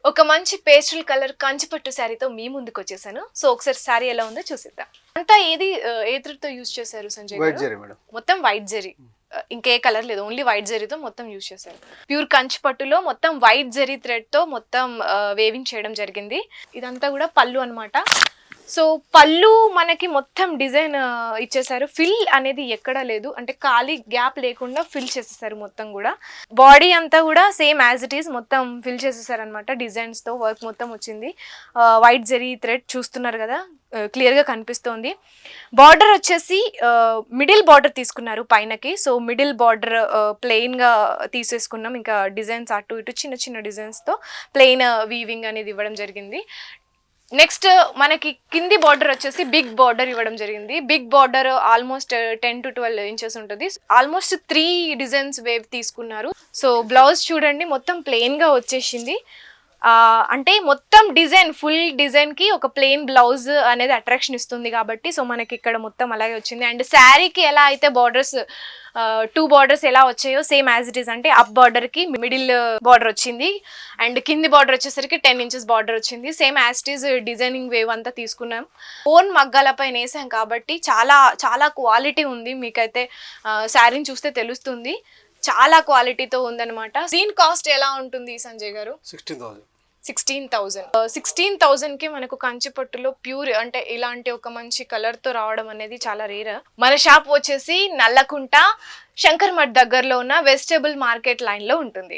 ఒక మంచి pastel colour కంచిపట్టు శారీతో మీ ముందుకు వచ్చేసాను. సో ఒకసారి శారీ ఎలా ఉందో చూసేద్దాం. అంతా ఏది ఏ థ్రెడ్ తో యూజ్ చేశారు సంజయ్ గారు? White zari madam. మొత్తం వైట్ జరీ, ఇంకే కలర్ లేదు, ఓన్లీ వైట్ జరీతో మొత్తం యూజ్ చేశారు. ప్యూర్ కంచిపట్టులో మొత్తం వైట్ జరీ థ్రెడ్ తో మొత్తం వేవింగ్ చేయడం జరిగింది. ఇదంతా కూడా పళ్ళు అన్నమాట. సో పళ్ళు మనకి మొత్తం డిజైన్ ఇచ్చేసారు. ఫిల్ అనేది ఎక్కడా లేదు, అంటే ఖాళీ గ్యాప్ లేకుండా ఫిల్ చేసేసారు మొత్తం కూడా. బాడీ అంతా కూడా సేమ్ యాజ్ ఇట్ ఈస్ మొత్తం ఫిల్ చేసేసారు అనమాట. డిజైన్స్ తో వర్క్ మొత్తం వచ్చింది. వైట్ జరీ థ్రెడ్ చూస్తున్నారు కదా, క్లియర్ గా కనిపిస్తోంది. బార్డర్ వచ్చేసి మిడిల్ బార్డర్ తీసుకున్నారు పైనకి. సో మిడిల్ బార్డర్ ప్లెయిన్ గా తీసేసుకున్నాం. ఇంకా డిజైన్స్ అటు ఇటు చిన్న చిన్న డిజైన్స్ తో ప్లెయిన్ వీవింగ్ అనేది ఇవ్వడం జరిగింది. నెక్స్ట్ మనకి కింది బార్డర్ వచ్చేసి బిగ్ బార్డర్ ఇవ్వడం జరిగింది. Big border almost 10 to 12 inches ఉంటుంది. ఆల్మోస్ట్ 3 డిజైన్స్ వేవ్ తీసుకున్నారు. సో బ్లౌజ్ చూడండి మొత్తం ప్లెయిన్ గా వచ్చేసింది. అంటే మొత్తం డిజైన్ ఫుల్ డిజైన్ కి ఒక ప్లెయిన్ బ్లౌజ్ అనేది అట్రాక్షన్ ఇస్తుంది కాబట్టి సో మనకి ఇక్కడ మొత్తం అలాగే వచ్చింది. అండ్ శారీకి ఎలా అయితే బార్డర్స్ 2 బార్డర్స్ ఎలా వచ్చాయో సేమ్ యాజ్ ఇట్ ఈస్, అంటే అప్ బార్డర్ కి మిడిల్ బార్డర్ వచ్చింది అండ్ కింది బార్డర్ వచ్చేసరికి 10 ఇంచెస్ బార్డర్ వచ్చింది. Same as it is designing wave అంతా తీసుకున్నాం. ఓన్ మగ్గాలపై నేసాం కాబట్టి చాలా చాలా క్వాలిటీ ఉంది. మీకైతే శారీని చూస్తే తెలుస్తుంది, చాలా క్వాలిటీతో ఉందన్నమాట. దీని కాస్ట్ ఎలా ఉంటుంది సంజయ్ గారు? 16,000 కి మనకు కంచిపట్టులో ప్యూర్ అంటే ఇలాంటి ఒక మంచి కలర్ తో రావడం అనేది చాలా రేర్. మన షాప్ వచ్చేసి నల్లకుంట శంకర్ మఠ్ దగ్గరలో ఉన్న వెజిటబుల్ మార్కెట్ లైన్ లో ఉంటుంది.